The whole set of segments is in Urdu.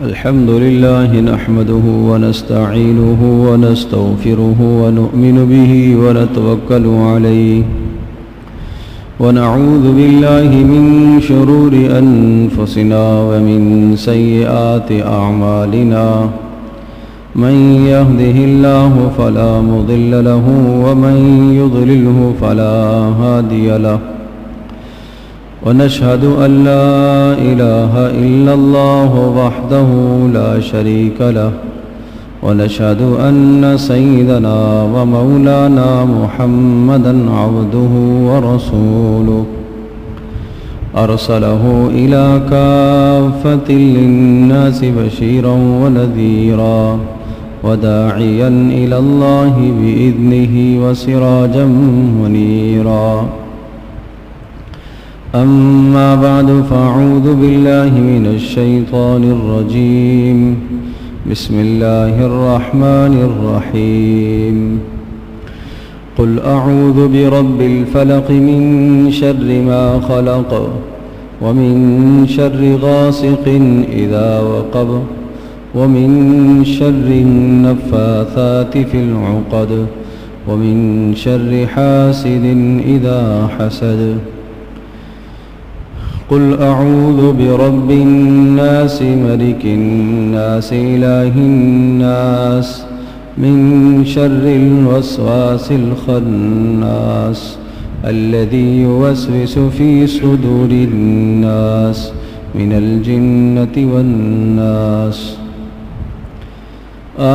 الحمد لله نحمده ونستعينه ونستغفره ونؤمن به ونتوكل عليه ونعوذ بالله من شرور أنفسنا ومن سيئات أعمالنا من يهده الله فلا مضل له ومن يضلله فلا هادي له ونشهد أن لا إله إلا الله وحده لا شريك له ونشهد أن سيدنا ومولانا محمدا عبده ورسوله أرسله إلى كافة للناس بشيرا ونذيرا وداعيا إلى الله بإذنه وسراجا منيرا أما بعد فأعوذ بالله من الشيطان الرجيم بسم الله الرحمن الرحيم قل أعوذ برب الفلق من شر ما خلق ومن شر غاسق إذا وقب ومن شر النفاثات في العقد ومن شر حاسد إذا حسد قل أعوذ برب الناس ملك الناس إله الناس من شر الوسواس الخناس الذي يوسوس في صدور الناس من الجنة والناس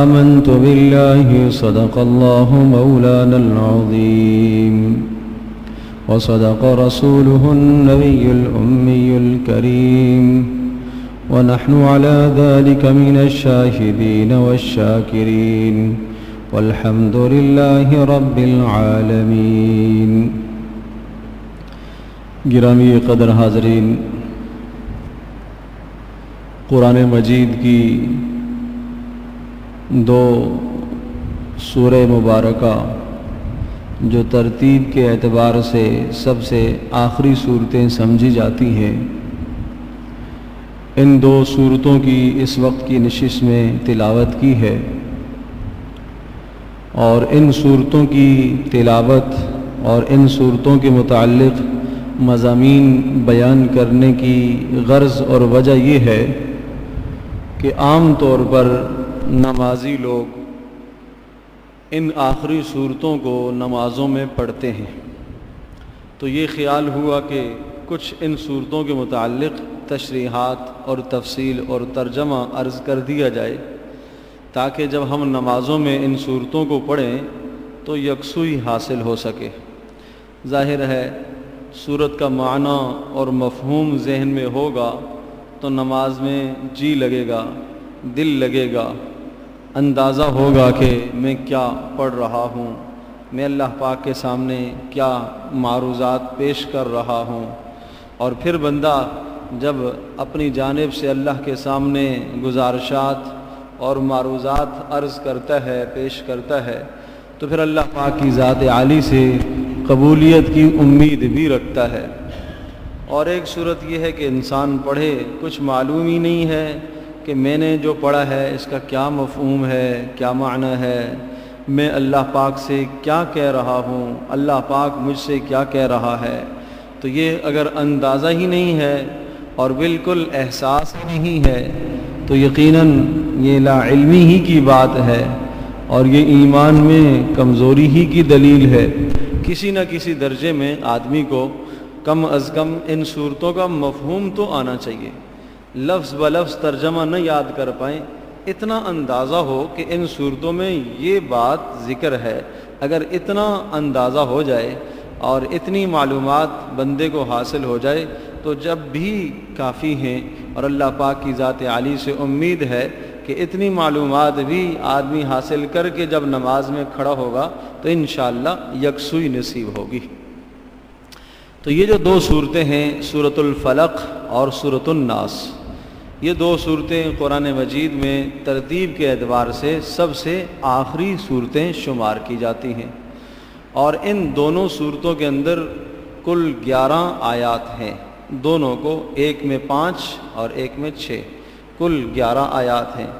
آمنت بالله صدق الله مولانا العظيم وصدق رسوله النبي الأمي الكريم ونحن على ذلك من الشاهدين والشاكرين والحمد لله رب العالمين. گرامی قدر حاضرین، قرآن مجید کی دو سورہ مبارکہ جو ترتیب کے اعتبار سے سب سے آخری صورتیں سمجھی جاتی ہیں، ان دو صورتوں کی اس وقت کی نشست میں تلاوت کی ہے، اور ان صورتوں کی تلاوت اور ان صورتوں کے متعلق مضامین بیان کرنے کی غرض اور وجہ یہ ہے کہ عام طور پر نمازی لوگ ان آخری صورتوں کو نمازوں میں پڑھتے ہیں، تو یہ خیال ہوا کہ کچھ ان صورتوں کے متعلق تشریحات اور تفصیل اور ترجمہ عرض کر دیا جائے، تاکہ جب ہم نمازوں میں ان صورتوں کو پڑھیں تو یکسوئی حاصل ہو سکے۔ ظاہر ہے صورت کا معنی اور مفہوم ذہن میں ہوگا تو نماز میں جی لگے گا، دل لگے گا، اندازہ ہوگا کہ میں کیا پڑھ رہا ہوں، میں اللہ پاک کے سامنے کیا معروضات پیش کر رہا ہوں، اور پھر بندہ جب اپنی جانب سے اللہ کے سامنے گزارشات اور معروضات عرض کرتا ہے، پیش کرتا ہے، تو پھر اللہ پاک کی ذات عالی سے قبولیت کی امید بھی رکھتا ہے۔ اور ایک صورت یہ ہے کہ انسان پڑھے، کچھ معلوم ہی نہیں ہے کہ میں نے جو پڑھا ہے اس کا کیا مفہوم ہے، کیا معنی ہے، میں اللہ پاک سے کیا کہہ رہا ہوں، اللہ پاک مجھ سے کیا کہہ رہا ہے۔ تو یہ اگر اندازہ ہی نہیں ہے اور بالکل احساس ہی نہیں ہے تو یقیناً یہ لا علمی ہی کی بات ہے، اور یہ ایمان میں کمزوری ہی کی دلیل ہے۔ کسی نہ کسی درجے میں آدمی کو کم از کم ان صورتوں کا مفہوم تو آنا چاہیے، لفظ بلفظ ترجمہ نہ یاد کر پائیں، اتنا اندازہ ہو کہ ان صورتوں میں یہ بات ذکر ہے۔ اگر اتنا اندازہ ہو جائے اور اتنی معلومات بندے کو حاصل ہو جائے تو جب بھی کافی ہیں، اور اللہ پاک کی ذات عالی سے امید ہے کہ اتنی معلومات بھی آدمی حاصل کر کے جب نماز میں کھڑا ہوگا تو انشاءاللہ یکسوئی نصیب ہوگی۔ تو یہ جو دو صورتیں ہیں، سورۃ الفلق اور سورۃ الناس، یہ دو صورتیں قرآن مجید میں ترتیب کے اعتبار سے سب سے آخری صورتیں شمار کی جاتی ہیں، اور ان دونوں صورتوں کے اندر کل 11 آیات ہیں، دونوں کو ایک میں 5 اور ایک میں 6، کل 11 آیات ہیں،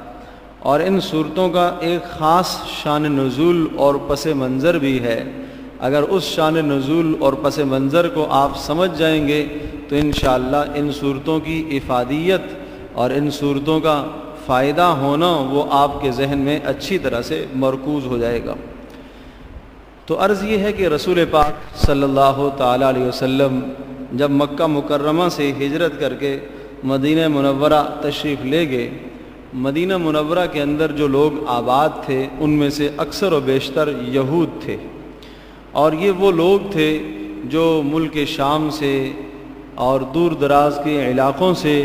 اور ان صورتوں کا ایک خاص شان نزول اور پس منظر بھی ہے۔ اگر اس شان نزول اور پس منظر کو آپ سمجھ جائیں گے تو انشاءاللہ ان صورتوں کی افادیت اور ان صورتوں کا فائدہ ہونا وہ آپ کے ذہن میں اچھی طرح سے مرکوز ہو جائے گا۔ تو عرض یہ ہے کہ رسول پاک صلی اللہ تعالیٰ علیہ وسلم جب مکہ مکرمہ سے ہجرت کر کے مدینہ منورہ تشریف لے گئے، مدینہ منورہ کے اندر جو لوگ آباد تھے ان میں سے اکثر و بیشتر یہود تھے، اور یہ وہ لوگ تھے جو ملک شام سے اور دور دراز کے علاقوں سے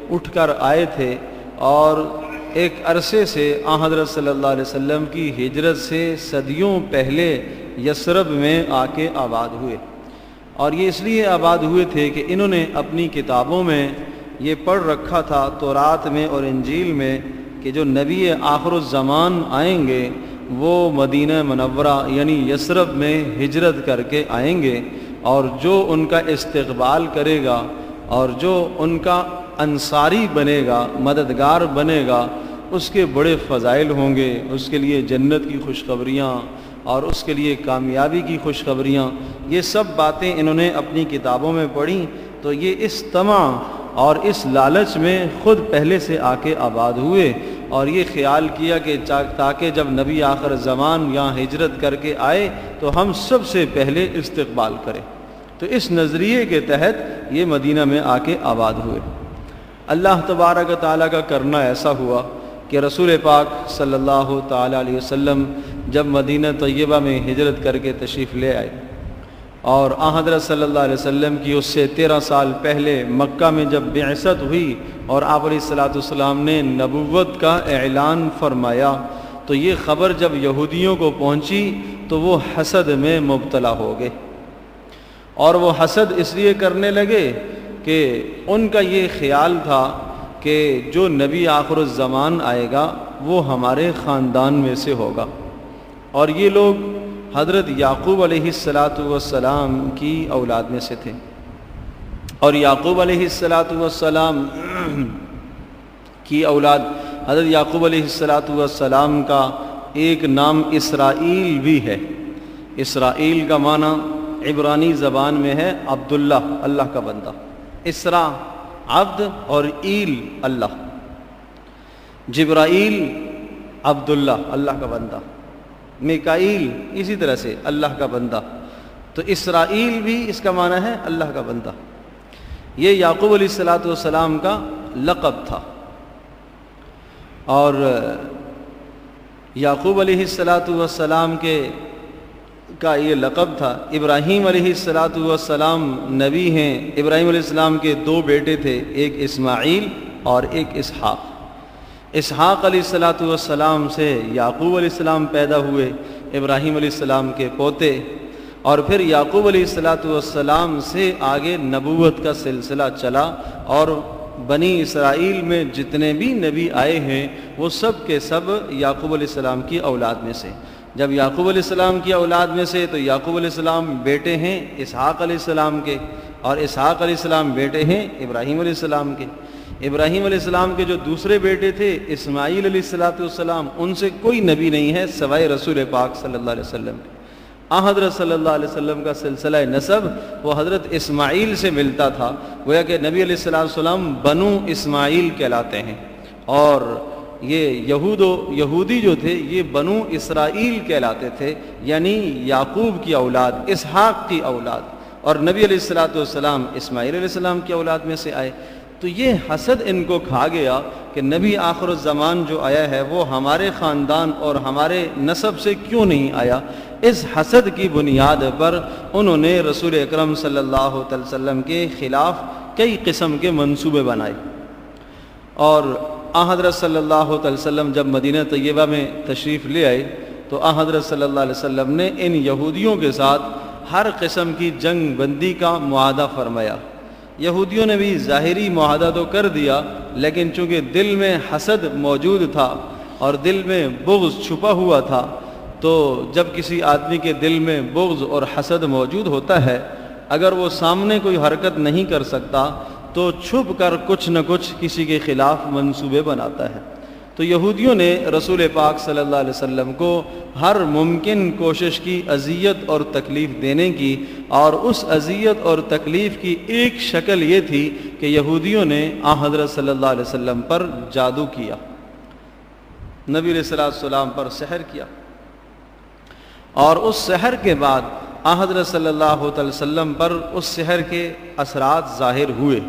اٹھ کر آئے تھے، اور ایک عرصے سے حضرت صلی اللہ علیہ وسلم کی ہجرت سے صدیوں پہلے یثرب میں آ کے آباد ہوئے۔ اور یہ اس لیے آباد ہوئے تھے کہ انہوں نے اپنی کتابوں میں یہ پڑھ رکھا تھا، تورات میں اور انجیل میں، کہ جو نبی آخر الزمان آئیں گے وہ مدینہ منورہ یعنی یثرب میں ہجرت کر کے آئیں گے، اور جو ان کا استقبال کرے گا اور جو ان کا انصاری بنے گا، مددگار بنے گا، اس کے بڑے فضائل ہوں گے، اس کے لیے جنت کی خوشخبریاں اور اس کے لیے کامیابی کی خوشخبریاں، یہ سب باتیں انہوں نے اپنی کتابوں میں پڑھی۔ تو یہ اس طمع اور اس لالچ میں خود پہلے سے آ کے آباد ہوئے، اور یہ خیال کیا کہ تاکہ جب نبی آخر زمان یہاں ہجرت کر کے آئے تو ہم سب سے پہلے استقبال کریں۔ تو اس نظریے کے تحت یہ مدینہ میں آ کے آباد ہوئے۔ اللہ تبارک و تعالیٰ کا کرنا ایسا ہوا کہ رسول پاک صلی اللہ تعالیٰ علیہ وسلم جب مدینہ طیبہ میں ہجرت کر کے تشریف لے آئے، اور حضرت صلی اللہ علیہ وسلم کی اس سے 13 سال پہلے مکہ میں جب بعثت ہوئی اور آپ علیہ الصلوۃ والسلام نے نبوت کا اعلان فرمایا، تو یہ خبر جب یہودیوں کو پہنچی تو وہ حسد میں مبتلا ہو گئے، اور وہ حسد اس لیے کرنے لگے کہ ان کا یہ خیال تھا کہ جو نبی آخر الزمان آئے گا وہ ہمارے خاندان میں سے ہوگا، اور یہ لوگ حضرت یعقوب علیہ السلام کی اولاد میں سے تھے، اور یعقوب علیہ السلام کی اولاد حضرت یعقوب علیہ السلام کا ایک نام اسرائیل بھی ہے۔ اسرائیل کا معنی عبرانی زبان میں ہے عبداللہ، اللہ کا بندہ۔ اسرا عبد اور ایل اللہ، جبرائیل عبداللہ اللہ کا بندہ، میکائیل اسی طرح سے اللہ کا بندہ، تو اسرائیل بھی اس کا معنی ہے اللہ کا بندہ۔ یہ یعقوب علیہ السلام کا لقب تھا، اور یعقوب علیہ السلام کا یہ لقب تھا۔ ابراہیم علیہ السلام نبی ہیں۔ ابراہیم علیہ السلام کے 2 بیٹے تھے، ایک اسماعیل اور ایک اسحاق۔ اسحاق علیہ السلام سے یعقوب علیہ السلام پیدا ہوئے، ابراہیم علیہ السلام کے پوتے، اور پھر یعقوب علیہ السلام سے آگے نبوت کا سلسلہ چلا، اور بنی اسرائیل میں جتنے بھی نبی آئے ہیں وہ سب کے سب یعقوب علیہ السلام کی اولاد میں سے۔ جب یعقوب علیہ السلام کی اولاد میں سے، تو یعقوب علیہ السلام بیٹے ہیں اسحاق علیہ السلام کے، اور اسحاق علیہ السلام بیٹے ہیں ابراہیم علیہ السلام کے۔ ابراہیم علیہ السلام کے جو دوسرے بیٹے تھے اسماعیل علیہ السلام، ان سے کوئی نبی نہیں ہے سوائے رسول پاک صلی اللہ علیہ وسلم کے۔ حضرت صلی اللہ علیہ وسلم کا سلسلہ نسب وہ حضرت اسماعیل سے ملتا تھا، گویا کہ نبی علیہ السلام بنو اسماعیل کہلاتے ہیں، اور یہ یہودی جو تھے یہ بنو اسرائیل کہلاتے تھے، یعنی یعقوب کی اولاد، اسحاق کی اولاد، اور نبی علیہ السلام اسماعیل علیہ السلام کی اولاد میں سے آئے۔ تو یہ حسد ان کو کھا گیا کہ نبی آخر الزمان جو آیا ہے وہ ہمارے خاندان اور ہمارے نسب سے کیوں نہیں آیا۔ اس حسد کی بنیاد پر انہوں نے رسول اکرم صلی اللہ علیہ وسلم کے خلاف کئی قسم کے منصوبے بنائے، اور حضرت صلی اللہ علیہ وسلم جب مدینہ طیبہ میں تشریف لے آئے تو حضرت صلی اللہ علیہ وسلم نے ان یہودیوں کے ساتھ ہر قسم کی جنگ بندی کا معاہدہ فرمایا۔ یہودیوں نے بھی ظاہری معاہدہ تو کر دیا، لیکن چونکہ دل میں حسد موجود تھا اور دل میں بغض چھپا ہوا تھا، تو جب کسی آدمی کے دل میں بغض اور حسد موجود ہوتا ہے، اگر وہ سامنے کوئی حرکت نہیں کر سکتا تو چھپ کر کچھ نہ کچھ کسی کے خلاف منصوبے بناتا ہے۔ تو یہودیوں نے رسول پاک صلی اللہ علیہ وسلم کو ہر ممکن کوشش کی اذیت اور تکلیف دینے کی، اور اس اذیت اور تکلیف کی ایک شکل یہ تھی کہ یہودیوں نے حضرت صلی اللہ علیہ وسلم پر جادو کیا، نبی علیہ السلام پر سحر کیا، اور اس سحر کے بعد حضرت صلی اللہ علیہ وسلم پر اس سحر کے اثرات ظاہر ہوئے۔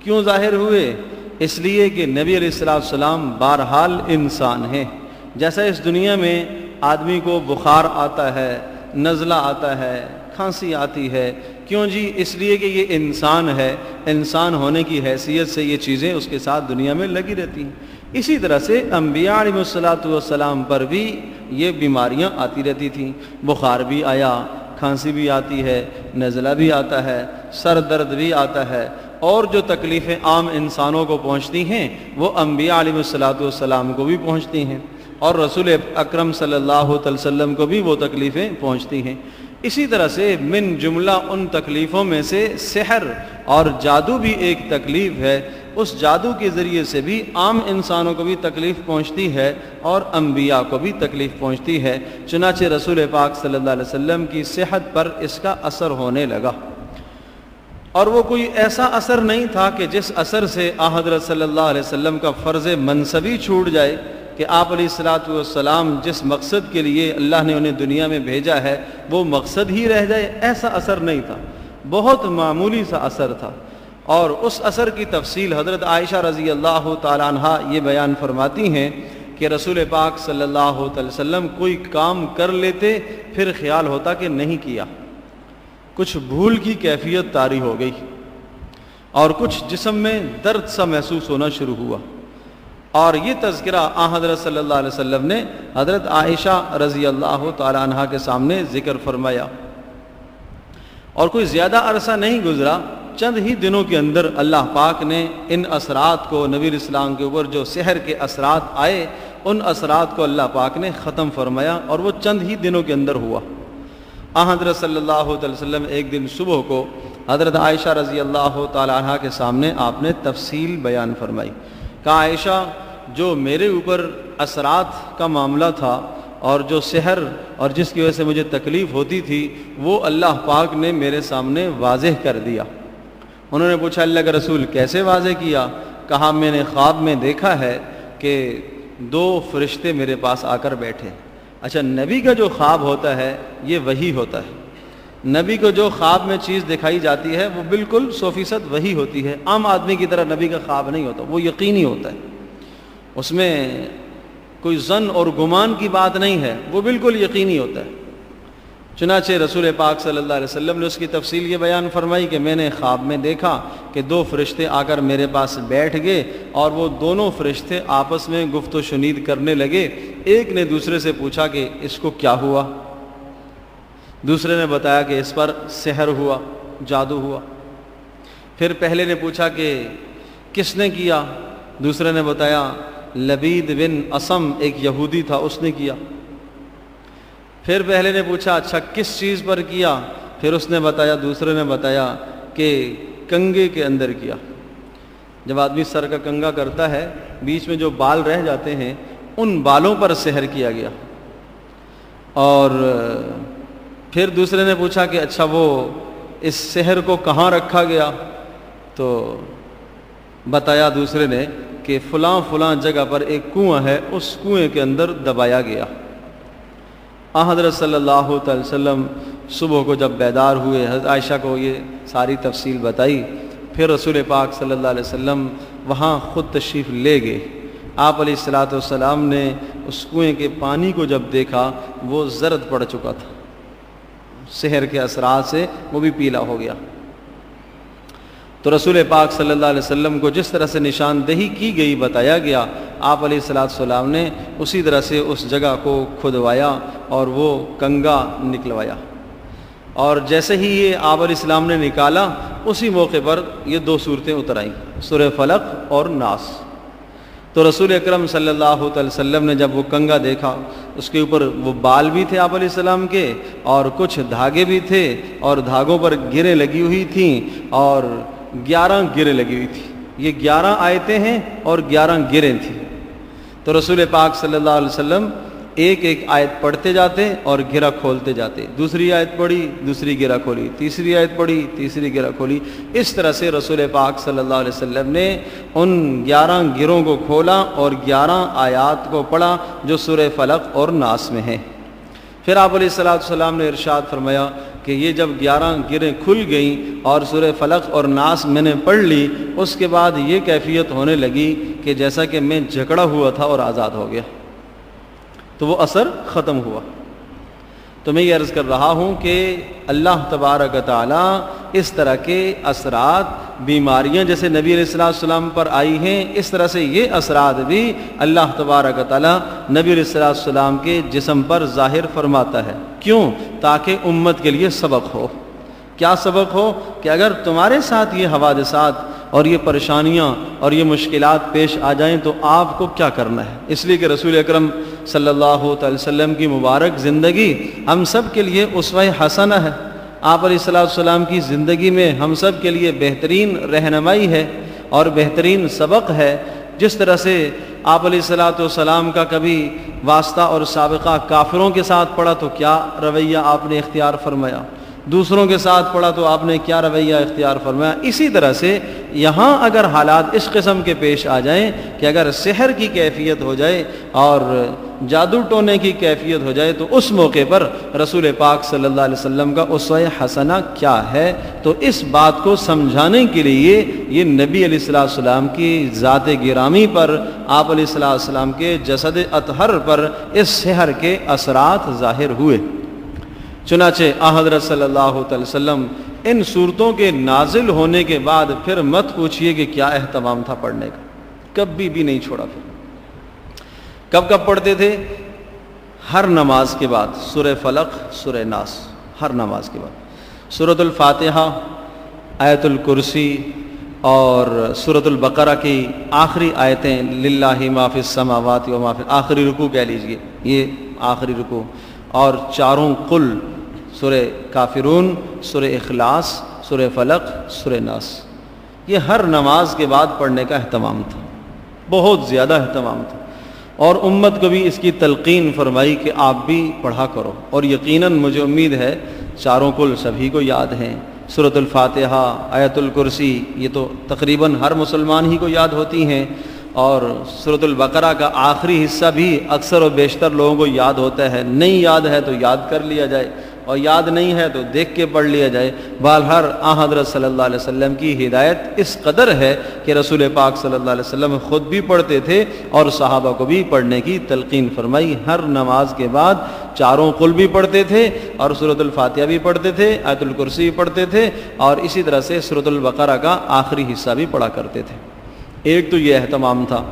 کیوں ظاہر ہوئے؟ اس لیے کہ نبی علیہ السلام بہرحال انسان ہیں۔ جیسا اس دنیا میں آدمی کو بخار آتا ہے، نزلہ آتا ہے، کھانسی آتی ہے، کیوں جی؟ اس لیے کہ یہ انسان ہے، انسان ہونے کی حیثیت سے یہ چیزیں اس کے ساتھ دنیا میں لگی رہتی ہیں۔ اسی طرح سے انبیاء علیہ السلام پر بھی یہ بیماریاں آتی رہتی تھیں، بخار بھی آیا، کھانسی بھی آتی ہے، نزلہ بھی آتا ہے، سر درد بھی آتا ہے، اور جو تکلیفیں عام انسانوں کو پہنچتی ہیں وہ انبیاء علیہ السلام کو بھی پہنچتی ہیں، اور رسول اکرم صلی اللہ علیہ وسلم کو بھی وہ تکلیفیں پہنچتی ہیں۔ اسی طرح سے من جملہ ان تکلیفوں میں سے سحر اور جادو بھی ایک تکلیف ہے۔ اس جادو کے ذریعے سے بھی عام انسانوں کو بھی تکلیف پہنچتی ہے اور انبیاء کو بھی تکلیف پہنچتی ہے۔ چنانچہ رسول پاک صلی اللہ علیہ وسلم کی صحت پر اس کا اثر ہونے لگا، اور وہ کوئی ایسا اثر نہیں تھا کہ جس اثر سے حضرت صلی اللہ علیہ وسلم کا فرض منصبی چھوٹ جائے، کہ آپ علیہ السلام جس مقصد کے لیے اللہ نے انہیں دنیا میں بھیجا ہے وہ مقصد ہی رہ جائے، ایسا اثر نہیں تھا، بہت معمولی سا اثر تھا۔ اور اس اثر کی تفصیل حضرت عائشہ رضی اللہ تعالیٰ عنہا یہ بیان فرماتی ہیں کہ رسول پاک صلی اللہ علیہ وسلم کوئی کام کر لیتے پھر خیال ہوتا کہ نہیں کیا، کچھ بھول کی کیفیت طاری ہو گئی، اور کچھ جسم میں درد سا محسوس ہونا شروع ہوا، اور یہ تذکرہ حضرت صلی اللہ علیہ وسلم نے حضرت عائشہ رضی اللہ تعالیٰ عنہا کے سامنے ذکر فرمایا، اور کوئی زیادہ عرصہ نہیں گزرا، چند ہی دنوں کے اندر اللہ پاک نے ان اثرات کو، نبی علیہ السلام کے اوپر جو سحر کے اثرات آئے ان اثرات کو اللہ پاک نے ختم فرمایا، اور وہ چند ہی دنوں کے اندر ہوا۔ حضرت صلی اللہ علیہ وسلم ایک دن صبح کو حضرت عائشہ رضی اللہ تعالیٰ عنہ کے سامنے آپ نے تفصیل بیان فرمائی، کہا عائشہ جو میرے اوپر اثرات کا معاملہ تھا اور جو سحر اور جس کی وجہ سے مجھے تکلیف ہوتی تھی وہ اللہ پاک نے میرے سامنے واضح کر دیا۔ انہوں نے پوچھا اللہ کے رسول کیسے واضح کیا؟ کہا میں نے خواب میں دیکھا ہے کہ دو فرشتے میرے پاس آ کر بیٹھے۔ اچھا، نبی کا جو خواب ہوتا ہے یہ وحی ہوتا ہے، نبی کو جو خواب میں چیز دکھائی جاتی ہے وہ بالکل 100% وحی ہوتی ہے، عام آدمی کی طرح نبی کا خواب نہیں ہوتا، وہ یقینی ہوتا ہے، اس میں کوئی ظن اور گمان کی بات نہیں ہے، وہ بالکل یقینی ہوتا ہے۔ چنانچہ رسول پاک صلی اللہ علیہ وسلم نے اس کی تفصیل یہ بیان فرمائی کہ میں نے خواب میں دیکھا کہ دو فرشتے آ کر میرے پاس بیٹھ گئے، اور وہ دونوں فرشتے آپس میں گفت و شنید کرنے لگے۔ ایک نے دوسرے سے پوچھا کہ اس کو کیا ہوا، دوسرے نے بتایا کہ اس پر سحر ہوا، جادو ہوا۔ پھر پہلے نے پوچھا کہ کس نے کیا، دوسرے نے بتایا لبید بن اسم ایک یہودی تھا اس نے کیا۔ پھر پہلے نے پوچھا اچھا کس چیز پر کیا، پھر اس نے بتایا، دوسرے نے بتایا کہ کنگے کے اندر کیا۔ جب آدمی سر کا کنگا کرتا ہے بیچ میں جو بال رہ جاتے ہیں ان بالوں پر سحر کیا گیا۔ اور پھر دوسرے نے پوچھا کہ اچھا وہ اس سحر کو کہاں رکھا گیا، تو بتایا دوسرے نے کہ فلاں فلاں جگہ پر ایک کنواں ہے، اس کنویں کے اندر دبایا گیا۔ حضرت صلی اللہ علیہ وسلم صبح کو جب بیدار ہوئے، حضرت عائشہ کو یہ ساری تفصیل بتائی، پھر رسول پاک صلی اللہ علیہ وسلم وہاں خود تشریف لے گئے۔ آپ علیہ السلام نے اس کنویں کے پانی کو جب دیکھا وہ زرد پڑ چکا تھا، سحر کے اثرات سے وہ بھی پیلا ہو گیا۔ تو رسول پاک صلی اللہ علیہ وسلم کو جس طرح سے نشاندہی کی گئی، بتایا گیا، آپ علیہ السلام نے اسی طرح سے اس جگہ کو کھدوایا اور وہ کنگا نکلوایا، اور جیسے ہی یہ آپ علیہ السلام نے نکالا اسی موقع پر یہ دو صورتیں اتر آئیں، سورہ فلق اور ناس۔ تو رسول اکرم صلی اللہ علیہ وسلم نے جب وہ کنگا دیکھا، اس کے اوپر وہ بال بھی تھے آپ علیہ السلام کے، اور کچھ دھاگے بھی تھے، اور دھاگوں پر گریں لگی ہوئی تھیں، اور 11 گریں لگی ہوئی تھی. یہ 11 آیتیں ہیں اور 11 گریں تھیں. تو رسول پاک صلی اللہ علیہ وسلم ایک ایک آیت پڑھتے جاتے اور گرہ کھولتے جاتے. دوسری آیت پڑھی, دوسری گرہ کھولی, تیسری آیت پڑھی, تیسری گرہ کھولی. اس طرح سے رسول پاک صلی اللہ علیہ وسلم نے ان 11 گروں کو کھولا اور 11 آیات کو پڑھا جو سورہ فلق اور ناس میں ہیں. پھر آپ علیہ السلام نے ارشاد فرمایا کہ یہ جب 11 گریں کھل گئیں اور سورہ فلق اور ناس میں نے پڑھ لی, اس کے بعد یہ کیفیت ہونے لگی کہ جیسا کہ میں جکڑا ہوا تھا اور آزاد ہو گیا. تو وہ اثر ختم ہوا. تو میں یہ عرض کر رہا ہوں کہ اللہ تبارک و تعالیٰ اس طرح کے اثرات, بیماریاں جیسے نبی علیہ السلام پر آئی ہیں, اس طرح سے یہ اثرات بھی اللہ تبارک و تعالیٰ نبی علیہ السلام کے جسم پر ظاہر فرماتا ہے. کیوں؟ تاکہ امت کے لیے سبق ہو. کیا سبق ہو؟ کہ اگر تمہارے ساتھ یہ حوادثات اور یہ پریشانیاں اور یہ مشکلات پیش آ جائیں تو آپ کو کیا کرنا ہے. اس لیے کہ رسول اکرم صلی اللہ علیہ وسلم کی مبارک زندگی ہم سب کے لیے اسوہ حسنہ ہے. آپ علیہ السلام کی زندگی میں ہم سب کے لیے بہترین رہنمائی ہے اور بہترین سبق ہے. جس طرح سے آپ علیہ السلام کا کبھی واسطہ اور سابقہ کافروں کے ساتھ پڑا تو کیا رویہ آپ نے اختیار فرمایا, دوسروں کے ساتھ پڑھا تو آپ نے کیا رویہ اختیار فرمایا. اسی طرح سے یہاں اگر حالات اس قسم کے پیش آ جائیں کہ اگر سحر کی کیفیت ہو جائے اور جادو ٹونے کی کیفیت ہو جائے تو اس موقع پر رسول پاک صلی اللہ علیہ وسلم کا اسوہ حسنہ کیا ہے. تو اس بات کو سمجھانے کے لیے یہ نبی علیہ السلام کی ذات گرامی پر, آپ علیہ السلام کے جسد اطہر پر اس سحر کے اثرات ظاہر ہوئے. چنانچہ حضرت صلی اللہ علیہ وسلم ان صورتوں کے نازل ہونے کے بعد پھر مت پوچھئے کہ کیا اہتمام تھا پڑھنے کا, کبھی بھی نہیں چھوڑا. پھر کب کب پڑھتے تھے؟ ہر نماز کے بعد سورہ فلق, سورہ ناس, ہر نماز کے بعد. سورۃ الفاتحہ, آیت الکرسی اور سورۃ البقرہ کی آخری آیتیں, للہ ما فی السماوات و ما فی, آخری رکوع کہہ لیجئے, یہ آخری رکوع, اور چاروں قل, سورہ کافرون, سورہ اخلاص, سورہ فلق, سورہ ناس, یہ ہر نماز کے بعد پڑھنے کا اہتمام تھا, بہت زیادہ اہتمام تھا. اور امت کو بھی اس کی تلقین فرمائی کہ آپ بھی پڑھا کرو. اور یقیناً مجھے امید ہے چاروں قل سبھی کو یاد ہیں, سورۃ الفاتحہ, آیت الکرسی, یہ تو تقریباً ہر مسلمان ہی کو یاد ہوتی ہیں, اور سورۃ البقرہ کا آخری حصہ بھی اکثر و بیشتر لوگوں کو یاد ہوتا ہے. نہیں یاد ہے تو یاد کر لیا جائے, اور یاد نہیں ہے تو دیکھ کے پڑھ لیا جائے. بہرحال حضرت صلی اللہ علیہ وسلم کی ہدایت اس قدر ہے کہ رسول پاک صلی اللہ علیہ وسلم خود بھی پڑھتے تھے اور صحابہ کو بھی پڑھنے کی تلقین فرمائی. ہر نماز کے بعد چاروں قل بھی پڑھتے تھے اور سورۃ الفاتحہ بھی پڑھتے تھے, آیت الکرسی بھی پڑھتے تھے, اور اسی طرح سے سورۃ البقرہ کا آخری حصہ بھی پڑھا کرتے تھے. ایک تو یہ اہتمام تھا.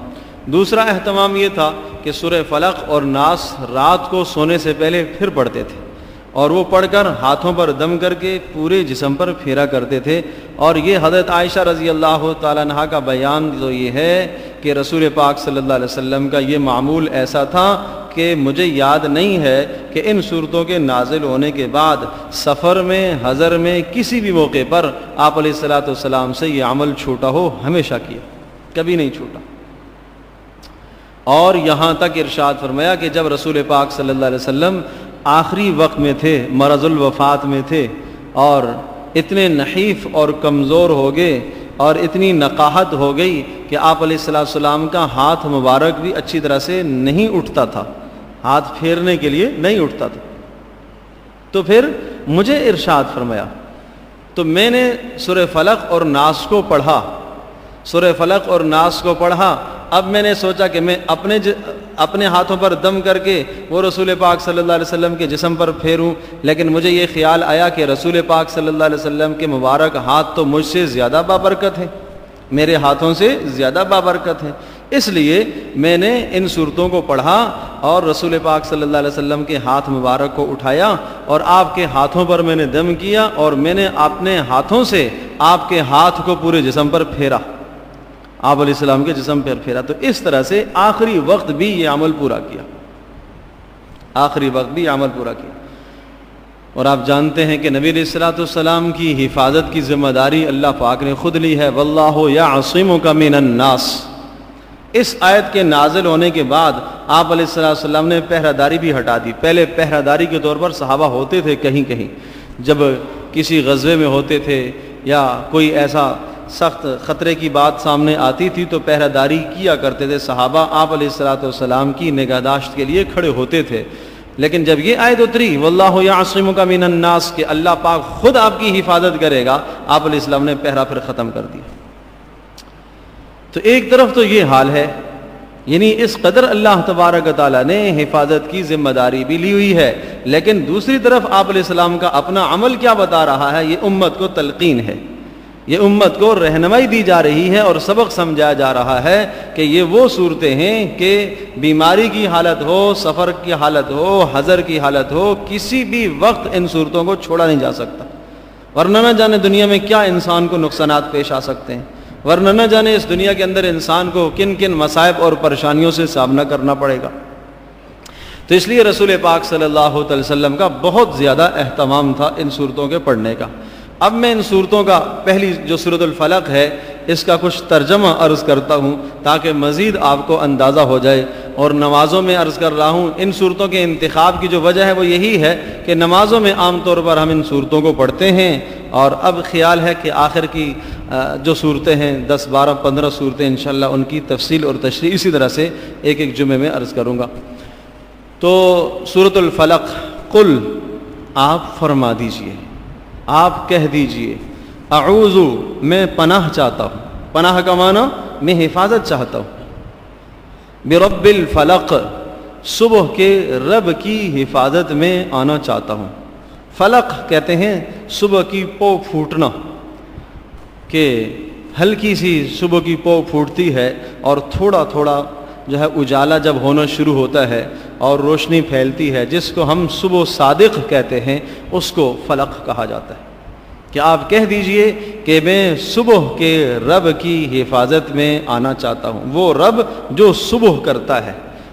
دوسرا اہتمام یہ تھا کہ سورہ فلق اور ناس رات کو سونے سے پہلے پھر پڑھتے تھے, اور وہ پڑھ کر ہاتھوں پر دم کر کے پورے جسم پر پھیرا کرتے تھے. اور یہ حضرت عائشہ رضی اللہ تعالیٰ عنہا کا بیان تو یہ ہے کہ رسول پاک صلی اللہ علیہ وسلم کا یہ معمول ایسا تھا کہ مجھے یاد نہیں ہے کہ ان صورتوں کے نازل ہونے کے بعد سفر میں, حضر میں, کسی بھی موقع پر آپ علیہ السلام سے یہ عمل چھوٹا ہو. ہمیشہ کیا, کبھی نہیں چھوٹا. اور یہاں تک ارشاد فرمایا کہ جب رسول پاک صلی اللہ علیہ وسلم آخری وقت میں تھے, مرض الوفات میں تھے, اور اتنے نحیف اور کمزور ہو گئے اور اتنی نقاہت ہو گئی کہ آپ علیہ السلام کا ہاتھ مبارک بھی اچھی طرح سے نہیں اٹھتا تھا, ہاتھ پھیرنے کے لیے نہیں اٹھتا تھا. تو پھر مجھے ارشاد فرمایا, تو میں نے سورہ فلق اور ناس کو پڑھا, سورہ فلق اور ناس کو پڑھا. اب میں نے سوچا کہ میں اپنے ہاتھوں پر دم کر کے وہ رسول پاک صلی اللہ علیہ وسلم کے جسم پر پھیروں, لیکن مجھے یہ خیال آیا کہ رسول پاک صلی اللہ علیہ وسلم کے مبارک ہاتھ تو مجھ سے زیادہ بابرکت ہیں, میرے ہاتھوں سے زیادہ بابرکت ہیں. اس لیے میں نے ان صورتوں کو پڑھا اور رسول پاک صلی اللہ علیہ وسلم کے ہاتھ مبارک کو اٹھایا اور آپ کے ہاتھوں پر میں نے دم کیا, اور میں نے اپنے ہاتھوں سے آپ کے ہاتھ کو پورے جسم پر پھیرا, آپ علیہ السلام کے جسم پر پھیرا. تو اس طرح سے آخری وقت بھی یہ عمل پورا کیا, آخری وقت بھی عمل پورا کیا. اور آپ جانتے ہیں کہ نبی علیہ الصلوۃ والسلام کی حفاظت کی ذمہ داری اللہ پاک نے خود لی ہے، واللہ یعصمک من الناس۔ اس آیت کے نازل ہونے کے بعد آپ علیہ الصلوۃ والسلام نے پہرہ داری بھی ہٹا دی۔ پہلے پہرہ داری کے طور پر صحابہ ہوتے تھے کہیں کہیں، جب کسی غزوے میں ہوتے تھے یا کوئی ایسا سخت خطرے کی بات سامنے آتی تھی تو پہرہ داری کیا کرتے تھے صحابہ، آپ علیہ الصلوۃ والسلام کی نگہداشت کے لیے کھڑے ہوتے تھے۔ لیکن جب یہ آیت اتری واللہ یعصمک من الناس کہ اللہ پاک خود آپ کی حفاظت کرے گا، آپ علیہ السلام نے پہرہ پھر ختم کر دیا۔ تو ایک طرف تو یہ حال ہے، یعنی اس قدر اللہ تبارک و تعالیٰ نے حفاظت کی ذمہ داری بھی لی ہوئی ہے، لیکن دوسری طرف آپ علیہ السلام کا اپنا عمل کیا بتا رہا ہے؟ یہ امت کو تلقین ہے، یہ امت کو رہنمائی دی جا رہی ہے اور سبق سمجھایا جا رہا ہے کہ یہ وہ صورتیں ہیں کہ بیماری کی حالت ہو، سفر کی حالت ہو، حضر کی حالت ہو، کسی بھی وقت ان صورتوں کو چھوڑا نہیں جا سکتا، ورنہ نہ جانے دنیا میں کیا انسان کو نقصانات پیش آ سکتے ہیں، ورنہ نہ جانے اس دنیا کے اندر انسان کو کن کن مصائب اور پریشانیوں سے سامنا کرنا پڑے گا۔ تو اس لیے رسول پاک صلی اللہ علیہ وسلم کا بہت زیادہ اہتمام تھا ان صورتوں کے پڑھنے کا۔ اب میں ان صورتوں کا پہلی جو سورۃ الفلق ہے اس کا کچھ ترجمہ عرض کرتا ہوں تاکہ مزید آپ کو اندازہ ہو جائے، اور نمازوں میں عرض کر رہا ہوں ان صورتوں کے انتخاب کی جو وجہ ہے وہ یہی ہے کہ نمازوں میں عام طور پر ہم ان صورتوں کو پڑھتے ہیں، اور اب خیال ہے کہ آخر کی جو صورتیں ہیں 10 12 15 صورتیں انشاءاللہ ان کی تفصیل اور تشریح اسی طرح سے ایک ایک جمعے میں عرض کروں گا۔ تو سورۃ الفلق، قل آپ فرما دیجئے، آپ کہہ دیجئے، اعوذ میں پناہ چاہتا ہوں، پناہ کا معنی میں حفاظت چاہتا ہوں، برب الفلق صبح کے رب کی حفاظت میں آنا چاہتا ہوں۔ فلق کہتے ہیں صبح کی پو پھوٹنا، کہ ہلکی سی صبح کی پو پھوٹتی ہے اور تھوڑا تھوڑا جو ہے اجالا جب ہونا شروع ہوتا ہے اور روشنی پھیلتی ہے، جس کو ہم صبح صادق کہتے ہیں، اس کو فلق کہا جاتا ہے۔ کہ آپ کہہ دیجئے کہ میں صبح کے رب کی حفاظت میں آنا چاہتا ہوں، وہ رب جو صبح کرتا ہے،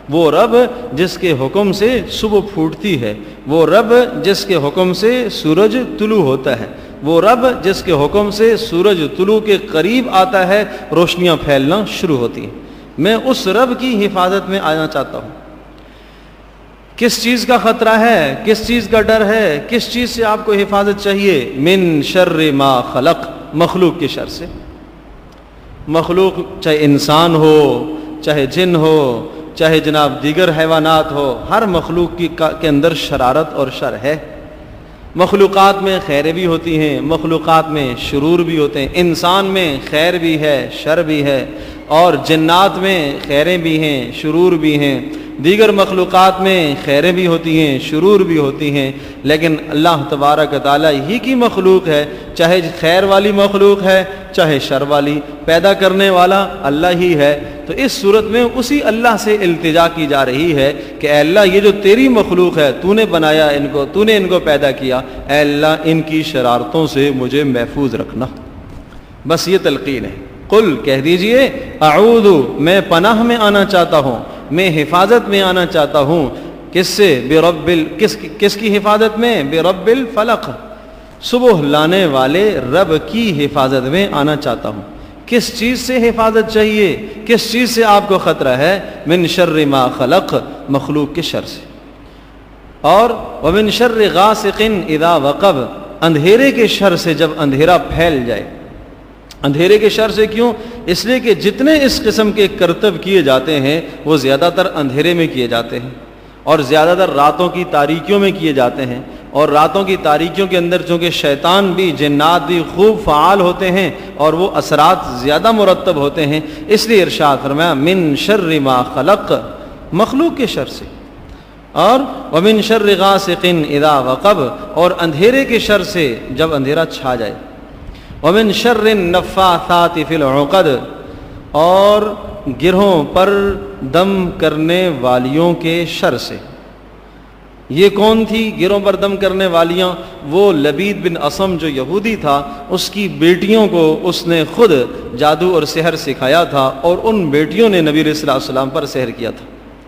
وہ رب جس کے حکم سے صبح پھوٹتی ہے، وہ رب جس کے حکم سے سورج طلوع ہوتا ہے، وہ رب جس کے حکم سے سورج طلوع کے قریب آتا ہے، روشنیاں پھیلنا شروع ہوتی ہیں۔ میں اس رب کی حفاظت میں آنا چاہتا ہوں۔ کس چیز کا خطرہ ہے، کس چیز کا ڈر ہے، کس چیز سے آپ کو حفاظت چاہیے؟ من شر ما خلق، مخلوق کے شر سے۔ مخلوق چاہے انسان ہو، چاہے جن ہو، چاہے جناب دیگر حیوانات ہو، ہر مخلوق کے اندر شرارت اور شر ہے۔ مخلوقات میں خیر بھی ہوتی ہیں، مخلوقات میں شرور بھی ہوتے ہیں، انسان میں خیر بھی ہے، شر بھی ہے، اور جنات میں خیریں بھی ہیں، شرور بھی ہیں، دیگر مخلوقات میں خیریں بھی ہوتی ہیں، شرور بھی ہوتی ہیں، لیکن اللہ تبارک و تعالیٰ ہی کی مخلوق ہے، چاہے خیر والی مخلوق ہے چاہے شر والی، پیدا کرنے والا اللہ ہی ہے۔ تو اس صورت میں اسی اللہ سے التجا کی جا رہی ہے کہ اے اللہ یہ جو تیری مخلوق ہے، تو نے بنایا ان کو، تو نے ان کو پیدا کیا، اے اللہ ان کی شرارتوں سے مجھے محفوظ رکھنا۔ بس یہ تلقین ہے۔ قل کہہ دیجئے اعوذ میں پناہ میں آنا چاہتا ہوں، میں حفاظت میں آنا چاہتا ہوں، کس سے؟ کس کی حفاظت میں؟ برب الفلق، صبح لانے والے رب کی حفاظت میں آنا چاہتا ہوں۔ کس چیز سے حفاظت چاہیے، کس چیز سے آپ کو خطرہ ہے؟ من شر ما خلق، مخلوق کے شر سے، اور ومن شر غاسق اذا وقب، اندھیرے کے شر سے جب اندھیرا پھیل جائے۔ اندھیرے کے شر سے کیوں؟ اس لیے کہ جتنے اس قسم کے کرتب کیے جاتے ہیں وہ زیادہ تر اندھیرے میں کیے جاتے ہیں، اور زیادہ تر راتوں کی تاریکیوں میں کیے جاتے ہیں، اور راتوں کی تاریکیوں کے اندر چونکہ شیطان بھی جنات بھی خوب فعال ہوتے ہیں اور وہ اثرات زیادہ مرتب ہوتے ہیں، اس لیے ارشاد فرمایا من شر ما خلق، مخلوق کے شر سے، اور ومن شر غاسق اذا وقب، اور اندھیرے کے شر سے جب اندھیرا چھا جائے، ومن شر النفاثات فی العقد، اور گرہوں پر دم کرنے والیوں کے شر سے۔ یہ کون تھی گرہوں پر دم کرنے والیاں؟ وہ لبید بن اسم جو یہودی تھا، اس کی بیٹیوں کو اس نے خود جادو اور سحر سکھایا تھا، اور ان بیٹیوں نے نبی صلی اللہ علیہ وسلم پر سحر کیا تھا۔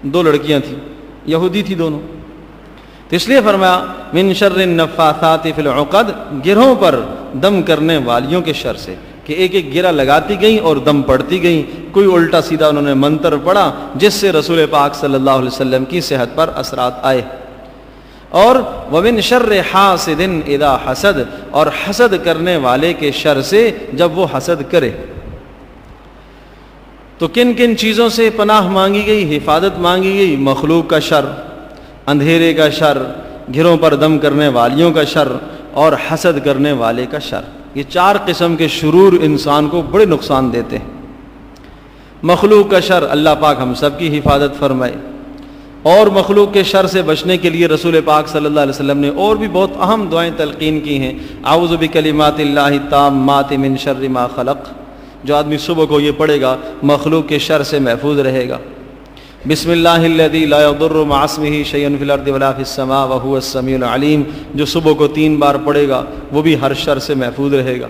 2 لڑکیاں تھیں، یہودی تھی دونوں، تو اس لیے فرمایا من شر النفاثات فی العقد، گرہوں پر دم کرنے والیوں کے شر سے، کہ ایک ایک گرہ لگاتی گئیں اور دم پڑتی گئیں، کوئی الٹا سیدھا انہوں نے منتر پڑھا جس سے رسول پاک صلی اللہ علیہ وسلم کی صحت پر اثرات آئے۔ اور ومن شر حاسد اذا حسد، اور حسد کرنے والے کے شر سے جب وہ حسد کرے۔ تو کن کن چیزوں سے پناہ مانگی گئی، حفاظت مانگی گئی؟ مخلوق کا شر، اندھیرے کا شر، گھروں پر دم کرنے والیوں کا شر، اور حسد کرنے والے کا شر۔ یہ چار قسم کے شرور انسان کو بڑے نقصان دیتے ہیں۔ مخلوق کا شر، اللہ پاک ہم سب کی حفاظت فرمائے۔ اور مخلوق کے شر سے بچنے کے لیے رسول پاک صلی اللہ علیہ وسلم نے اور بھی بہت اہم دعائیں تلقین کی ہیں۔ اعوذ بکلمات اللہ التامات من شر ما خلق، جو آدمی صبح کو یہ پڑھے گا مخلوق کے شر سے محفوظ رہے گا۔ بسم اللہ الذی لا یضر مع اسمہ شیء فی الارض ولا فی السماء وہو السمیع العلیم، جو صبح کو 3 بار پڑھے گا وہ بھی ہر شر سے محفوظ رہے گا۔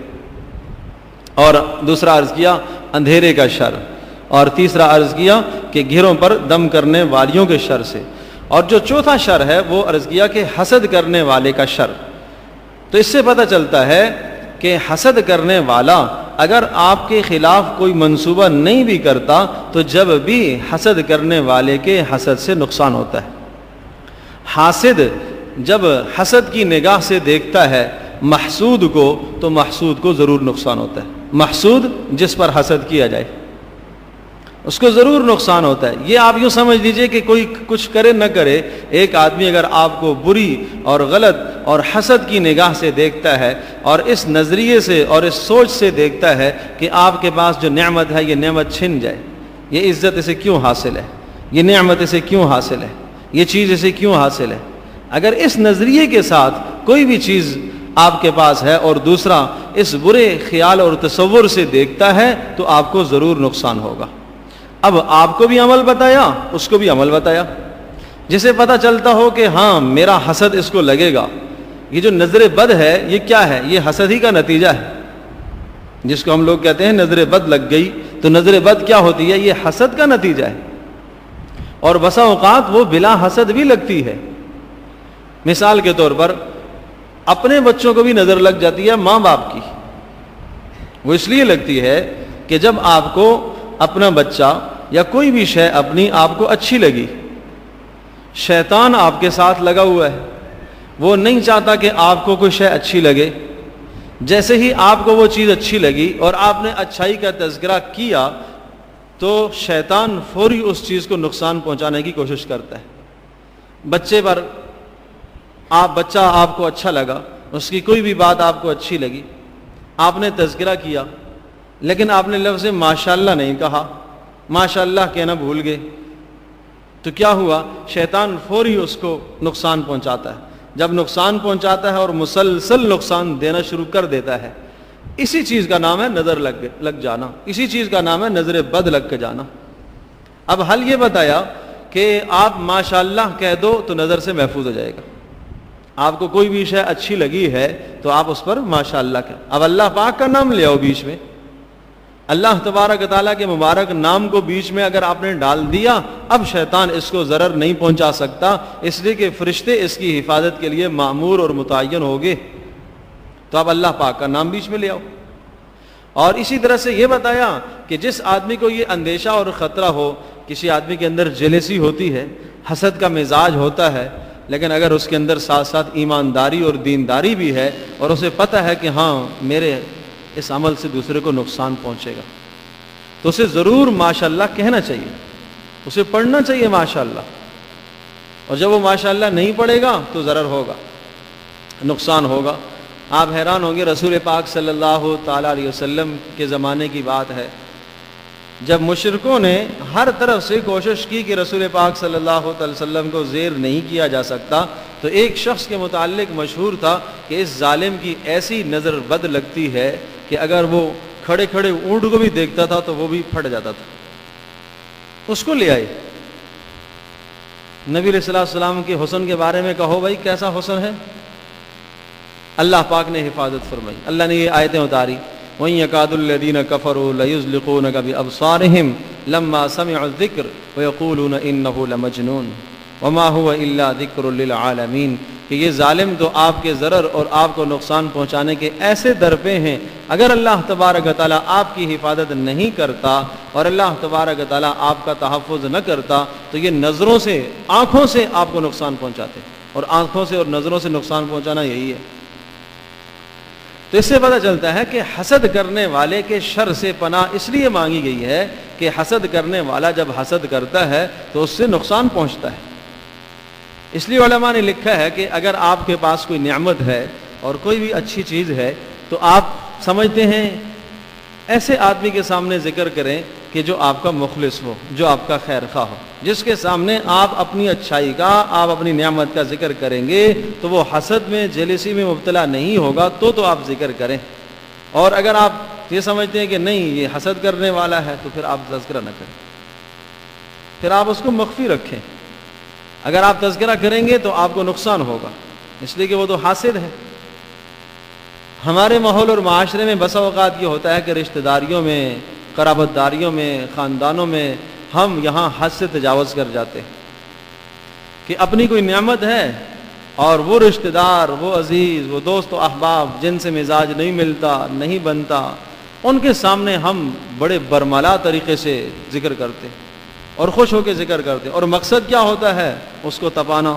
اور دوسرا عرض کیا اندھیرے کا شر، اور تیسرا عرض کیا کہ گھروں پر دم کرنے والیوں کے شر سے، اور جو چوتھا شر ہے وہ عرض کیا کہ حسد کرنے والے کا شر۔ تو اس سے پتہ چلتا ہے کہ حسد کرنے والا اگر آپ کے خلاف کوئی منصوبہ نہیں بھی کرتا تو جب بھی حسد کرنے والے کے حسد سے نقصان ہوتا ہے۔ حاسد جب حسد کی نگاہ سے دیکھتا ہے محسود کو تو محسود کو ضرور نقصان ہوتا ہے۔ محسود جس پر حسد کیا جائے اس کو ضرور نقصان ہوتا ہے۔ یہ آپ یوں سمجھ لیجئے کہ کوئی کچھ کرے نہ کرے، ایک آدمی اگر آپ کو بری اور غلط اور حسد کی نگاہ سے دیکھتا ہے اور اس نظریے سے اور اس سوچ سے دیکھتا ہے کہ آپ کے پاس جو نعمت ہے یہ نعمت چھن جائے، یہ عزت اسے کیوں حاصل ہے، یہ نعمت اسے کیوں حاصل ہے، یہ چیز اسے کیوں حاصل ہے، اگر اس نظریے کے ساتھ کوئی بھی چیز آپ کے پاس ہے اور دوسرا اس برے خیال اور تصور سے دیکھتا ہے تو آپ کو ضرور نقصان ہوگا۔ اب آپ کو بھی عمل بتایا، اس کو بھی عمل بتایا، جسے پتہ چلتا ہو کہ ہاں میرا حسد اس کو لگے گا۔ یہ جو نظر بد ہے یہ کیا ہے؟ یہ حسد ہی کا نتیجہ ہے، جس کو ہم لوگ کہتے ہیں نظر بد لگ گئی، تو نظر بد کیا ہوتی ہے؟ یہ حسد کا نتیجہ ہے، اور بسا اوقات وہ بلا حسد بھی لگتی ہے۔ مثال کے طور پر اپنے بچوں کو بھی نظر لگ جاتی ہے ماں باپ کی، وہ اس لیے لگتی ہے کہ جب آپ کو اپنا بچہ یا کوئی بھی شے اپنی آپ کو اچھی لگی، شیطان آپ کے ساتھ لگا ہوا ہے، وہ نہیں چاہتا کہ آپ کو کوئی شے اچھی لگے۔ جیسے ہی آپ کو وہ چیز اچھی لگی اور آپ نے اچھائی کا تذکرہ کیا تو شیطان فوری اس چیز کو نقصان پہنچانے کی کوشش کرتا ہے۔ بچے پر بچہ آپ کو اچھا لگا، اس کی کوئی بھی بات آپ کو اچھی لگی، آپ نے تذکرہ کیا، لیکن آپ نے لفظ ماشاءاللہ نہیں کہا، ماشاءاللہ کہنا بھول گئے، تو کیا ہوا؟ شیطان فوری اس کو نقصان پہنچاتا ہے۔ جب نقصان پہنچاتا ہے اور مسلسل نقصان دینا شروع کر دیتا ہے، اسی چیز کا نام ہے نظر لگ جانا، اسی چیز کا نام ہے نظر بد لگ کے جانا۔ اب حل یہ بتایا کہ آپ ماشاءاللہ کہہ دو تو نظر سے محفوظ ہو جائے گا۔ آپ کو کوئی بھی شے اچھی لگی ہے تو آپ اس پر ماشاءاللہ کہیں۔ اب اللہ پاک کا نام لے آؤ بیچ میں، اللہ تبارک و تعالیٰ کے مبارک نام کو بیچ میں اگر آپ نے ڈال دیا، اب شیطان اس کو ضرر نہیں پہنچا سکتا، اس لیے کہ فرشتے اس کی حفاظت کے لیے مأمور اور متعین ہوگے۔ تو اب اللہ پاک کا نام بیچ میں لے آؤ۔ اور اسی طرح سے یہ بتایا کہ جس آدمی کو یہ اندیشہ اور خطرہ ہو، کسی آدمی کے اندر جیلسی ہوتی ہے، حسد کا مزاج ہوتا ہے، لیکن اگر اس کے اندر ساتھ ساتھ ایمانداری اور دینداری بھی ہے اور اسے پتہ ہے کہ ہاں میرے اس عمل سے دوسرے کو نقصان پہنچے گا، تو اسے ضرور ماشاءاللہ کہنا چاہیے، اسے پڑھنا چاہیے ماشاءاللہ، اور جب وہ ماشاءاللہ نہیں پڑھے گا تو ضرر ہوگا، نقصان ہوگا۔ آپ حیران ہوں گے، رسول پاک صلی اللہ تعالیٰ علیہ وسلم کے زمانے کی بات ہے، جب مشرکوں نے ہر طرف سے کوشش کی کہ رسول پاک صلی اللہ علیہ وسلم کو زیر نہیں کیا جا سکتا، تو ایک شخص کے متعلق مشہور تھا کہ اس ظالم کی ایسی نظر بد لگتی ہے کہ اگر وہ کھڑے کھڑے اونٹ کو بھی دیکھتا تھا تو وہ بھی پھٹ جاتا تھا۔ اس کو لے آئے نبی علیہ الصلوۃ والسلام کے حسن کے بارے میں، کہو بھائی کیسا حسن ہے؟ اللہ پاک نے حفاظت فرمائی، اللہ نے یہ آیتیں اتاری، وَإِن يَكَادُ الَّذِينَ كَفَرُوا لَيُزْلِقُونَكَ بِأَبْصَارِهِمْ لَمَّا سَمِعُوا الذِّكْرَ وَيَقُولُونَ إِنَّهُ لَمَجْنُونٌ۔ وما هو الا ذکر للعالمین، کہ یہ ظالم تو آپ کے ضرر اور آپ کو نقصان پہنچانے کے ایسے در پہ ہیں، اگر اللہ تبارک و تعالیٰ آپ کی حفاظت نہیں کرتا اور اللہ تبارک و تعالیٰ آپ کا تحفظ نہ کرتا تو یہ نظروں سے، آنکھوں سے آپ کو نقصان پہنچاتے، اور آنکھوں سے اور نظروں سے نقصان پہنچانا یہی ہے۔ تو اس سے پتہ چلتا ہے کہ حسد کرنے والے کے شر سے پناہ اس لیے مانگی گئی ہے کہ حسد کرنے والا جب حسد کرتا ہے تو اس سے نقصان پہنچتا ہے۔ اس لیے علماء نے لکھا ہے کہ اگر آپ کے پاس کوئی نعمت ہے اور کوئی بھی اچھی چیز ہے تو آپ سمجھتے ہیں ایسے آدمی کے سامنے ذکر کریں کہ جو آپ کا مخلص ہو، جو آپ کا خیر خواہ ہو، جس کے سامنے آپ اپنی اچھائی کا، آپ اپنی نعمت کا ذکر کریں گے تو وہ حسد میں، جیلسی میں مبتلا نہیں ہوگا، تو آپ ذکر کریں۔ اور اگر آپ یہ سمجھتے ہیں کہ نہیں یہ حسد کرنے والا ہے تو پھر آپ تذکرہ نہ کریں، پھر آپ اس کو مخفی رکھیں۔ اگر آپ تذکرہ کریں گے تو آپ کو نقصان ہوگا، اس لیے کہ وہ تو حاسد ہے۔ ہمارے ماحول اور معاشرے میں بسا اوقات یہ ہوتا ہے کہ رشتہ داریوں میں، قرابت داریوں میں، خاندانوں میں ہم یہاں حد سے تجاوز کر جاتے ہیں کہ اپنی کوئی نعمت ہے اور وہ رشتہ دار، وہ عزیز، وہ دوست و احباب جن سے مزاج نہیں ملتا، نہیں بنتا، ان کے سامنے ہم بڑے برملا طریقے سے ذکر کرتے اور خوش ہو کے ذکر کرتے، اور مقصد کیا ہوتا ہے؟ اس کو تپانا۔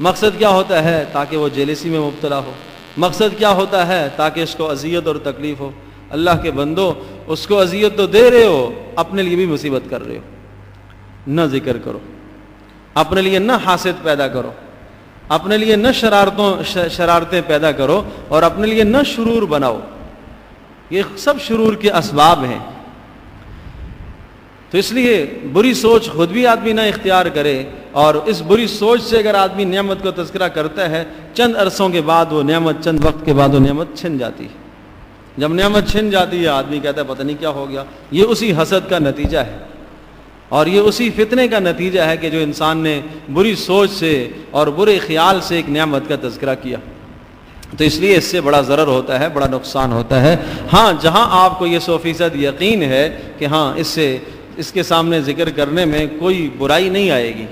مقصد کیا ہوتا ہے؟ تاکہ وہ جیلسی میں مبتلا ہو۔ مقصد کیا ہوتا ہے؟ تاکہ اس کو اذیت اور تکلیف ہو۔ اللہ کے بندو، اس کو اذیت تو دے رہے ہو، اپنے لیے بھی مصیبت کر رہے ہو۔ نہ ذکر کرو، اپنے لیے نہ حاسد پیدا کرو، اپنے لیے نہ شرارتیں پیدا کرو، اور اپنے لیے نہ شرور بناؤ۔ یہ سب شرور کے اسباب ہیں۔ تو اس لیے بری سوچ خود بھی آدمی نہ اختیار کرے، اور اس بری سوچ سے اگر آدمی نعمت کو تذکرہ کرتا ہے، چند عرصوں کے بعد وہ نعمت، چند وقت کے بعد وہ نعمت چھن جاتی ہے۔ جب نعمت چھن جاتی ہے آدمی کہتا ہے پتہ نہیں کیا ہو گیا۔ یہ اسی حسد کا نتیجہ ہے، اور یہ اسی فتنے کا نتیجہ ہے کہ جو انسان نے بری سوچ سے اور برے خیال سے ایک نعمت کا تذکرہ کیا۔ تو اس لیے اس سے بڑا ضرر ہوتا ہے، بڑا نقصان ہوتا ہے۔ ہاں، جہاں آپ کو یہ 100% یقین ہے کہ ہاں اس کے سامنے ذکر کرنے میں کوئی برائی نہیں آئے گی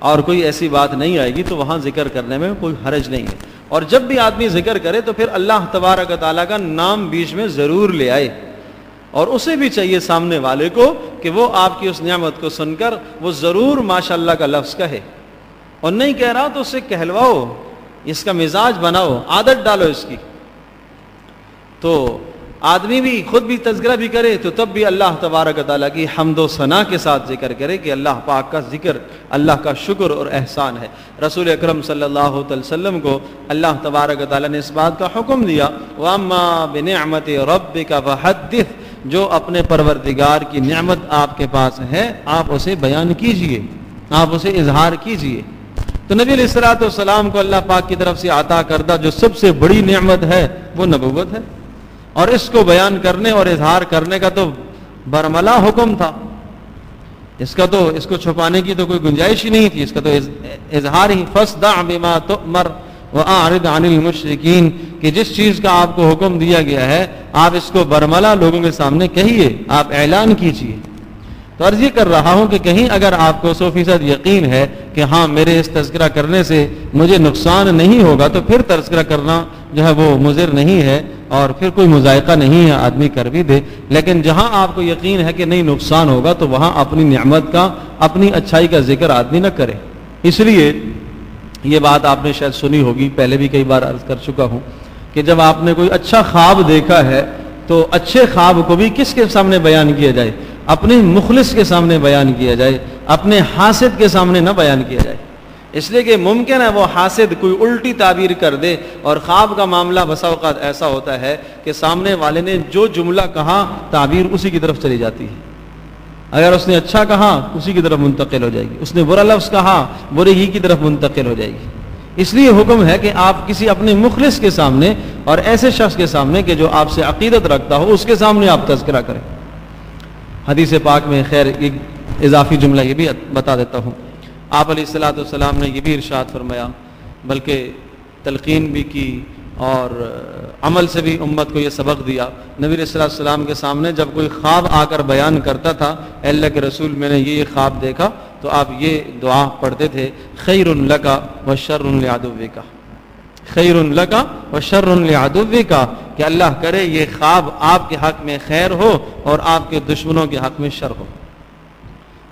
اور کوئی ایسی بات نہیں آئے گی، تو وہاں ذکر کرنے میں کوئی حرج نہیں ہے۔ اور جب بھی آدمی ذکر کرے تو پھر اللہ تبارک و تعالیٰ کا نام بیچ میں ضرور لے آئے، اور اسے بھی چاہیے سامنے والے کو کہ وہ آپ کی اس نعمت کو سن کر وہ ضرور ماشاءاللہ کا لفظ کہے، اور نہیں کہہ رہا تو اسے کہلواؤ، اس کا مزاج بناؤ، عادت ڈالو اس کی۔ تو آدمی بھی خود بھی تذکرہ بھی کرے تو تب بھی اللہ تبارک و تعالیٰ کی حمد و ثنا کے ساتھ ذکر کرے کہ اللہ پاک کا ذکر اللہ کا شکر اور احسان ہے۔ رسول اکرم صلی اللہ علیہ وسلم کو اللہ تبارک و تعالیٰ نے اس بات کا حکم دیا، وَأَمَّا بِنِعْمَةِ رَبِّكَ فَحَدِّثْ، جو اپنے پروردگار کی نعمت آپ کے پاس ہے آپ اسے بیان کیجئے، آپ اسے اظہار کیجئے۔ تو نبی علیہ الصلوۃ والسلام کو اللہ پاک کی طرف سے عطا کردہ جو سب سے بڑی نعمت ہے وہ نبوت ہے، اور اس کو بیان کرنے اور اظہار کرنے کا تو برملا حکم تھا۔ اس کو چھپانے کی تو کوئی گنجائش ہی نہیں تھی، اس کا تو اظہار ہی، فَاصْدَعْ بِمَا تُؤْمَرْ وَأَعْرِضْ عَنِ الْمُشْرِكِينَ، کہ جس چیز کا آپ کو حکم دیا گیا ہے آپ اس کو برملا لوگوں کے سامنے کہیے، آپ اعلان کیجیے۔ تو عرض یہ کر رہا ہوں کہ کہیں اگر آپ کو 100% یقین ہے کہ ہاں میرے اس تذکرہ کرنے سے مجھے نقصان نہیں ہوگا، تو پھر تذکرہ کرنا جو ہے وہ مضر نہیں ہے، اور پھر کوئی مذائقہ نہیں ہے، آدمی کر بھی دے۔ لیکن جہاں آپ کو یقین ہے کہ نہیں نقصان ہوگا تو وہاں اپنی نعمت کا، اپنی اچھائی کا ذکر آدمی نہ کرے۔ اس لیے یہ بات آپ نے شاید سنی ہوگی، پہلے بھی کئی بار عرض کر چکا ہوں کہ جب آپ نے کوئی اچھا خواب دیکھا ہے تو اچھے خواب کو بھی کس کے سامنے بیان کیا جائے؟ اپنے مخلص کے سامنے بیان کیا جائے، اپنے حاسد کے سامنے نہ بیان کیا جائے۔ اس لیے کہ ممکن ہے وہ حاسد کوئی الٹی تعبیر کر دے، اور خواب کا معاملہ بسا اوقات ایسا ہوتا ہے کہ سامنے والے نے جو جملہ کہا تعبیر اسی کی طرف چلی جاتی ہے۔ اگر اس نے اچھا کہا اسی کی طرف منتقل ہو جائے گی، اس نے برا لفظ کہا برے ہی کی طرف منتقل ہو جائے گی۔ اس لیے حکم ہے کہ آپ کسی اپنے مخلص کے سامنے اور ایسے شخص کے سامنے کہ جو آپ سے عقیدت رکھتا ہو اس کے سامنے آپ تذکرہ کریں۔ حدیث پاک میں خیر ایک اضافی جملہ یہ بھی بتا دیتا ہوں، آپ علیہ الصلوۃ والسلام نے یہ بھی ارشاد فرمایا، بلکہ تلقین بھی کی اور عمل سے بھی امت کو یہ سبق دیا۔ نبی علیہ الصلوۃ والسلام کے سامنے جب کوئی خواب آ کر بیان کرتا تھا، اے اللہ کے رسول میں نے یہ خواب دیکھا، تو آپ یہ دعا پڑھتے تھے، خیر لک و شر لعدوک، خیر لک و شر لعدوک، کہ اللہ کرے یہ خواب آپ کے حق میں خیر ہو اور آپ کے دشمنوں کے حق میں شر ہو۔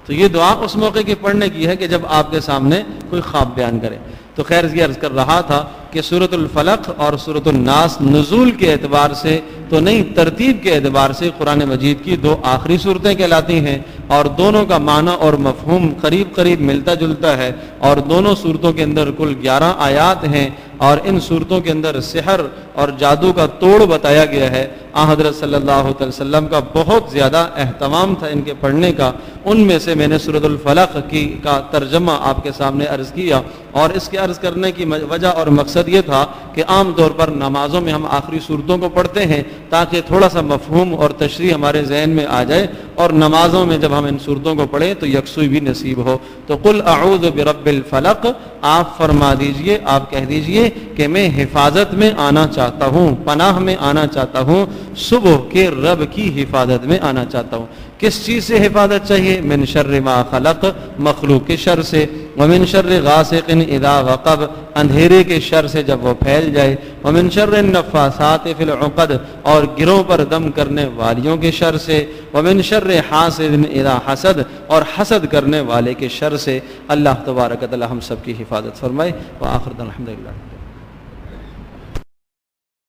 تو یہ دعا اس موقع کی پڑھنے کی ہے کہ جب آپ کے سامنے کوئی خواب بیان کرے۔ تو خیر یہ عرض کر رہا تھا کہ سورۃ الفلق اور سورۃ الناس نزول کے اعتبار سے تو نہیں، ترتیب کے اعتبار سے قرآن مجید کی دو آخری صورتیں کہلاتی ہیں، اور دونوں کا معنی اور مفہوم قریب قریب ملتا جلتا ہے، اور دونوں صورتوں کے اندر کل 11 آیات ہیں، اور ان صورتوں کے اندر سحر اور جادو کا توڑ بتایا گیا ہے۔ حضرت صلی اللہ علیہ وسلم کا بہت زیادہ اہتمام تھا ان کے پڑھنے کا۔ ان میں سے میں نے سورۃ الفلق کا ترجمہ آپ کے سامنے عرض کیا، اور اس کے عرض کرنے کی وجہ اور مقصد یہ تھا کہ عام طور پر نمازوں میں ہم آخری صورتوں کو پڑھتے ہیں تاکہ تھوڑا سا مفہوم اور تشریح ہمارے ذہن میں آ جائے، اور نمازوں میں جب ہم ان صورتوں کو پڑھیں تو یکسوئی بھی نصیب ہو۔ تو قل اعوذ برب الفلق، آپ فرما دیجئے، آپ کہہ دیجئے کہ میں حفاظت میں آنا چاہتا ہوں، پناہ میں آنا چاہتا ہوں، صبح کے رب کی حفاظت میں آنا چاہتا ہوں۔ کس چیز سے حفاظت چاہیے؟ من شر ما خلق، مخلوق کے شر سے، ومن شر غاسق اذا وقب، اندھیرے کے شر سے جب وہ پھیل جائے، ومن شر النفاثات فی العقد، اور گروہ پر دم کرنے والیوں کے شر سے، ومن شر حاسد اذا حسد، اور حسد کرنے والے کے شر سے۔ اللہ تبارک و تعالی ہم سب کی حفاظت فرمائے۔ وآخر دعوانا الحمدللہ۔